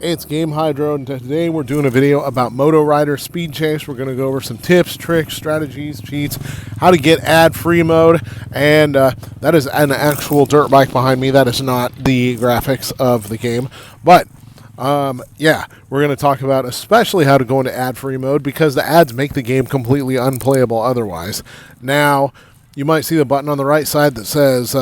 It's Game Hydro, and today we're doing a video about Moto Rider Speed Chase. We're going to go over some tips, tricks, strategies, cheats, how to get ad-free mode, and that is an actual dirt bike behind me. That is not the graphics of the game, but yeah, we're going to talk about especially how to go into ad-free mode because the ads make the game completely unplayable otherwise. Now, you might see the button on the right side that says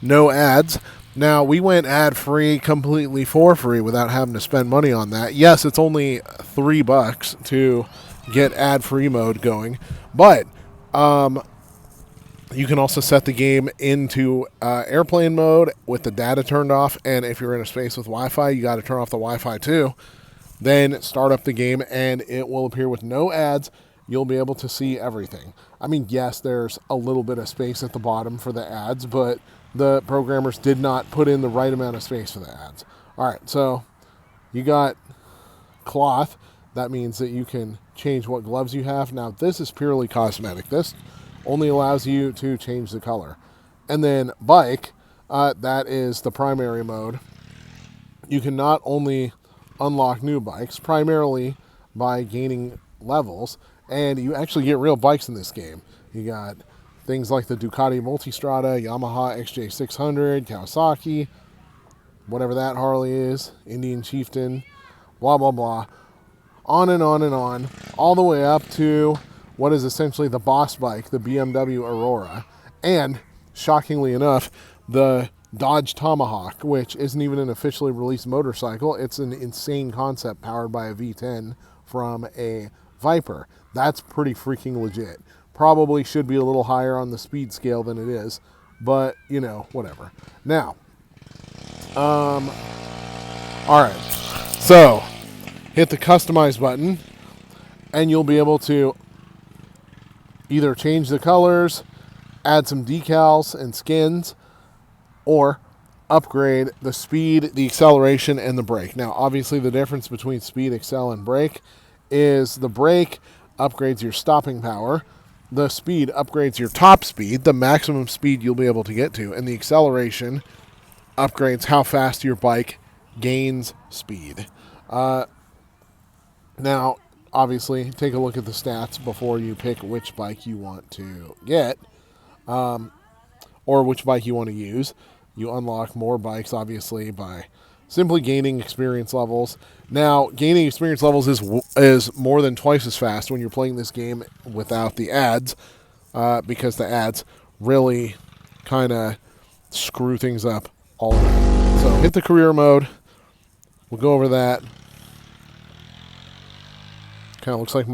no ads. Now, we went ad-free completely for free without having to spend money on that. Yes, it's only $3 to get ad-free mode going, but you can also set the game into airplane mode with the data turned off, and if you're in a space with Wi-Fi, you got to turn off the Wi-Fi too. Then start up the game, and it will appear with no ads. You'll be able to see everything. I mean, yes, there's a little bit of space at the bottom for the ads, but the programmers did not put in the right amount of space for the ads. All right, so you got cloth. That means that you can change what gloves you have. Now, this is purely cosmetic. This only allows you to change the color. And then bike, that is the primary mode. You can not only unlock new bikes, primarily by gaining levels, and you actually get real bikes in this game. You got things like the Ducati Multistrada, Yamaha XJ600, Kawasaki, whatever that Harley is, Indian Chieftain, blah, blah, blah. On and on and on, all the way up to what is essentially the boss bike, the BMW Aurora. And, shockingly enough, the Dodge Tomahawk, which isn't even an officially released motorcycle. It's an insane concept powered by a V10 from a Viper. That's pretty freaking legit. Probably should be a little higher on the speed scale than it is, but, you know, whatever. Now, all right, so hit the customize button, and you'll be able to either change the colors, add some decals and skins, or upgrade the speed, the acceleration, and the brake. Now, obviously, the difference between speed, accel, and brake is the brake upgrades your stopping power, the speed upgrades your top speed, the maximum speed you'll be able to get to, and the acceleration upgrades how fast your bike gains speed. Now, obviously, take a look at the stats before you pick which bike you want to get, or which bike you want to use. You unlock more bikes, obviously, by simply gaining experience levels. Now, gaining experience levels is more than twice as fast when you're playing this game without the ads, because the ads really kind of screw things up all around. So hit the career mode. We'll go over that. Kind of looks like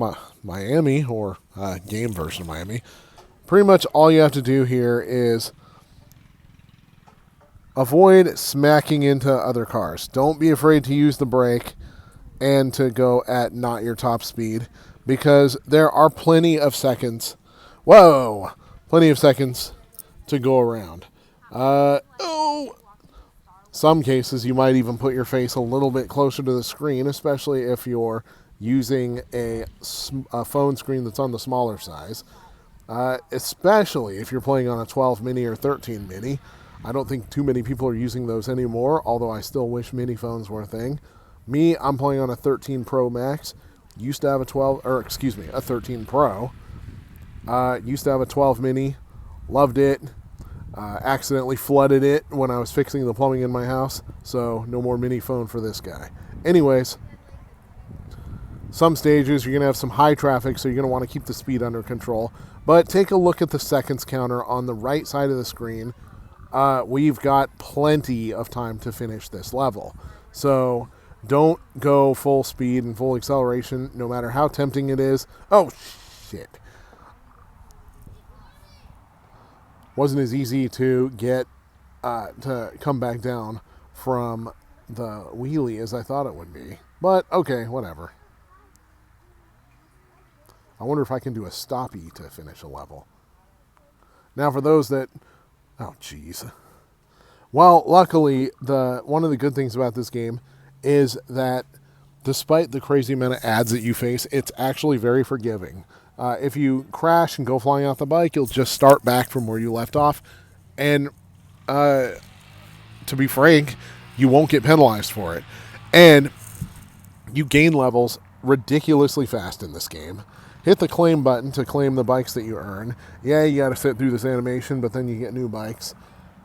Miami, or game version of Miami. Pretty much all you have to do here is avoid smacking into other cars. Don't be afraid to use the brake and to go at not your top speed, because there are plenty of seconds. Whoa! Plenty of seconds to go around. Some cases you might even put your face a little bit closer to the screen, especially if you're using a phone screen that's on the smaller size. Especially if you're playing on a 12 mini or 13 mini. I don't think too many people are using those anymore, although I still wish mini phones were a thing. Me, I'm playing on a 13 Pro Max. Used to have a 13 Pro. Used to have a 12 mini. Loved it. Accidentally flooded it when I was fixing the plumbing in my house, so no more mini phone for this guy. Anyways, some stages you're going to have some high traffic, so you're going to want to keep the speed under control. But take a look at the seconds counter on the right side of the screen. We've got plenty of time to finish this level. So don't go full speed and full acceleration, no matter how tempting it is. Oh, shit. Wasn't as easy to get to come back down from the wheelie as I thought it would be. But, okay, whatever. I wonder if I can do a stoppie to finish a level. Now, for those that... Oh, jeez. Well, luckily, one of the good things about this game is that despite the crazy amount of ads that you face, it's actually very forgiving. If you crash and go flying off the bike, you'll just start back from where you left off. And to be frank, you won't get penalized for it. And You gain levels ridiculously fast in this game. Hit the claim button to claim the bikes that you earn. Yeah, you got to sit through this animation, but then you get new bikes.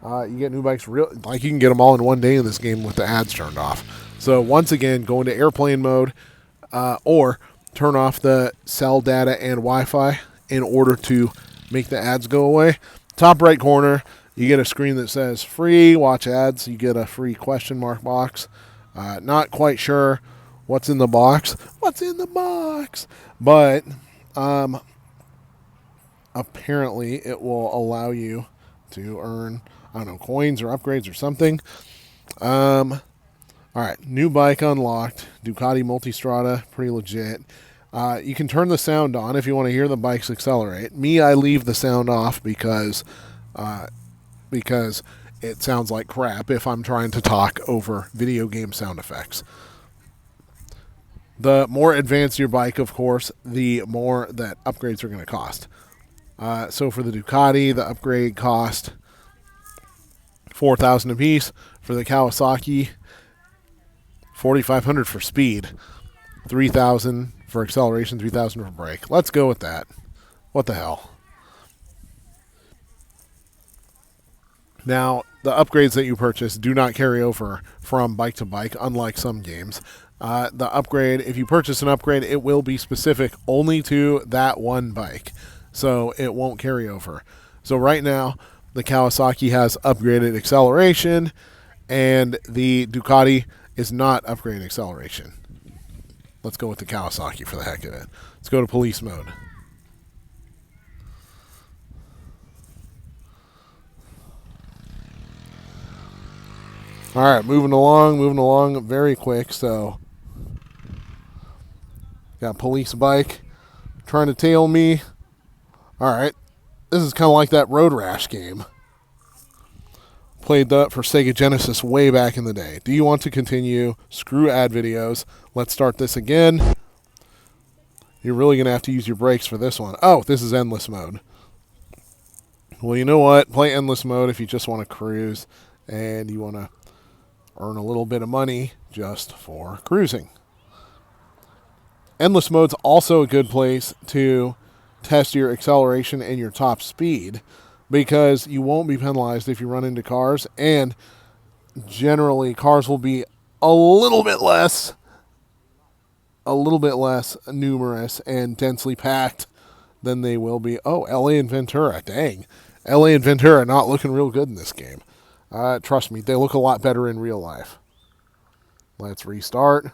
You get new bikes like you can get them all in one day in this game with the ads turned off. So once again, go into airplane mode or turn off the cell data and Wi-Fi in order to make the ads go away. Top right corner, you get a screen that says free, watch ads. You get a free question mark box. Not quite sure what's in the box. What's in the box? But apparently it will allow you to earn, I don't know, coins or upgrades or something. All right, new bike unlocked. Ducati Multistrada, pretty legit. You can turn the sound on if you want to hear the bikes accelerate. Me, I leave the sound off because it sounds like crap if I'm trying to talk over video game sound effects. The more advanced your bike, of course, the more that upgrades are going to cost. So for the Ducati, the upgrade cost $4,000 a piece. For the Kawasaki, $4,500 for speed, $3,000 for acceleration, $3,000 for brake. Let's go with that. What the hell? Now, the upgrades that you purchase do not carry over from bike to bike, unlike some games. The upgrade, if you purchase an upgrade, it will be specific only to that one bike. So it won't carry over. So right now, the Kawasaki has upgraded acceleration, and the Ducati is not upgraded acceleration. Let's go with the Kawasaki for the heck of it. Let's go to police mode. All right, moving along very quick. So, got police bike trying to tail me. All right, this is kind of like that Road Rash game. Played that for Sega Genesis way back in the day. Do you want to continue? Screw ad videos. Let's start this again. You're really going to have to use your brakes for this one. Oh, this is endless mode. Well, you know what? Play endless mode if you just want to cruise and you want to earn a little bit of money just for cruising. Endless mode's also a good place to test your acceleration and your top speed because you won't be penalized if you run into cars, and generally cars will be a little bit less numerous and densely packed than they will be. Oh, LA and Ventura. Dang. LA and Ventura not looking real good in this game. Trust me, they look a lot better in real life. Let's restart.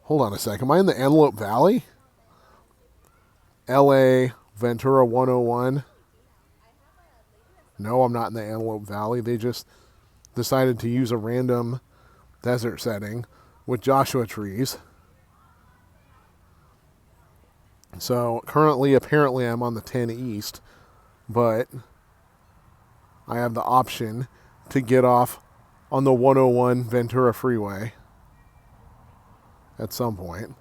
Hold on a sec. Am I in the Antelope Valley? LA, Ventura 101. No, I'm not in the Antelope Valley. They just decided to use a random desert setting with Joshua trees. So currently, apparently, I'm on the 10 East, but I have the option to get off on the 101 Ventura Freeway at some point.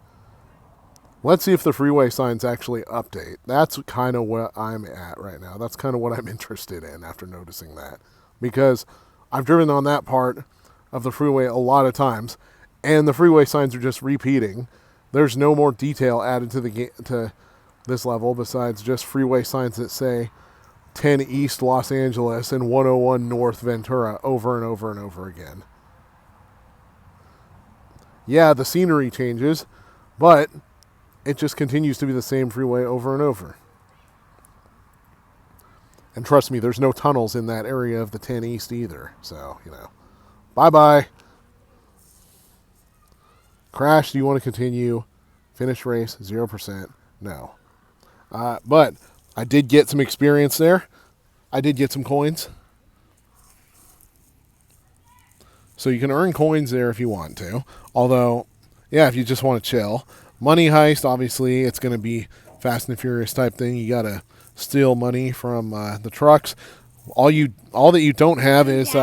Let's see if the freeway signs actually update. That's kind of what I'm at right now. That's kind of what I'm interested in after noticing that. Because I've driven on that part of the freeway a lot of times, and the freeway signs are just repeating. There's no more detail added to this level besides just freeway signs that say 10 East Los Angeles and 101 North Ventura over and over and over again. Yeah, the scenery changes, but it just continues to be the same freeway over and over. And trust me, there's no tunnels in that area of the 10 East either. So, bye-bye. Crash, do you want to continue? Finish race, 0%. No. But I did get some experience there. I did get some coins. So you can earn coins there if you want to. Although, yeah, if you just want to chill. Money heist, obviously, it's going to be Fast and Furious type thing. You got to steal money from the trucks. All that you don't have is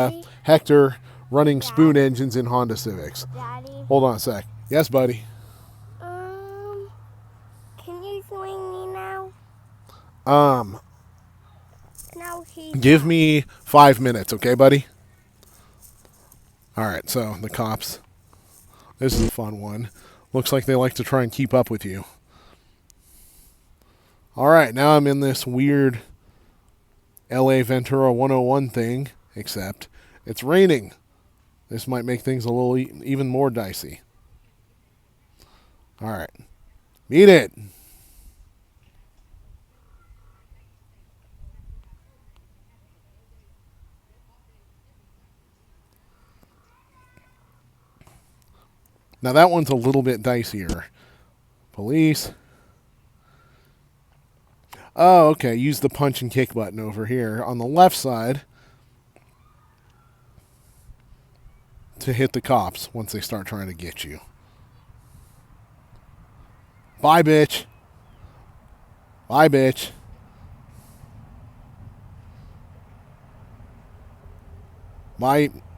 Hector running spoon engines in Honda Civics. Daddy. Hold on a sec. Yes, buddy. Can you swing me now? No, Give me 5 minutes, okay, buddy? All right, so the cops This is a fun one. Looks like they like to try and keep up with you. All right, now I'm in this weird LA Ventura 101 thing, except it's raining. This might make things a little even more dicey. All right. Beat it. Now that one's a little bit dicier. Police. Oh, okay. Use the punch and kick button over here on the left side to hit the cops once they start trying to get you. Bye, bitch. Bye, bitch.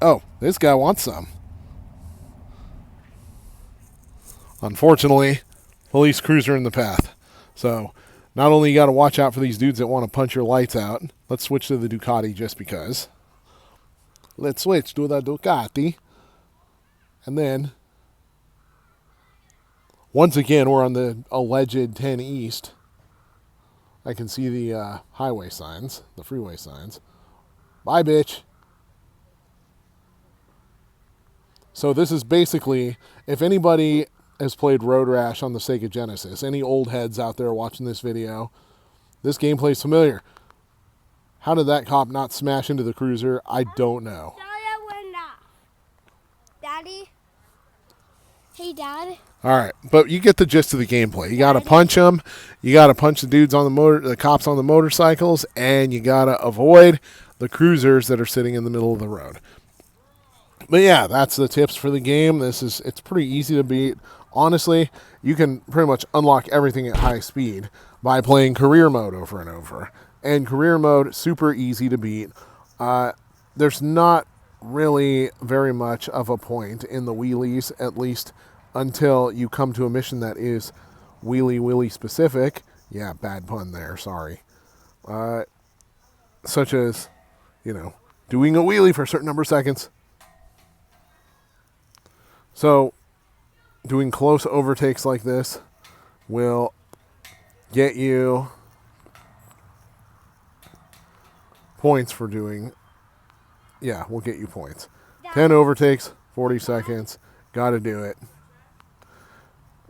Oh, this guy wants some. Unfortunately, police cruiser in the path. So, not only you got to watch out for these dudes that want to punch your lights out. Let's switch to the Ducati just because. Let's switch to the Ducati. And then, once again, we're on the alleged 10 East. I can see the highway signs, the freeway signs. Bye, bitch. So this is basically, if anybody has played Road Rash on the Sega Genesis, any old heads out there watching this video, this gameplay is familiar. How did that cop not smash into the cruiser? I don't know. Daddy? Hey, Dad? All right, but you get the gist of the gameplay. You got to punch them. You got to punch the dudes on the cops on the motorcycles, and you got to avoid the cruisers that are sitting in the middle of the road. But yeah, that's the tips for the game. It's pretty easy to beat. Honestly, you can pretty much unlock everything at high speed by playing career mode over and over. And career mode, super easy to beat. There's not really very much of a point in the wheelies, at least until you come to a mission that is wheelie specific. Yeah, bad pun there, sorry. Such as, doing a wheelie for a certain number of seconds. So, doing close overtakes like this will get you points for doing. Yeah, we'll get you points. 10 overtakes, 40 seconds. Got to do it.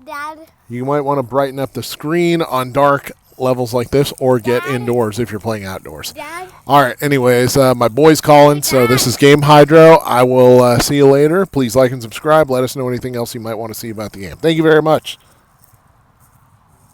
Dad? You might want to brighten up the screen on dark levels like this or get indoors if you're playing outdoors. Dad? All right, anyways, my boy's calling, so this is Game Hydro. I will see you later. Please like and subscribe. Let us know anything else you might want to see about the game. Thank you very much.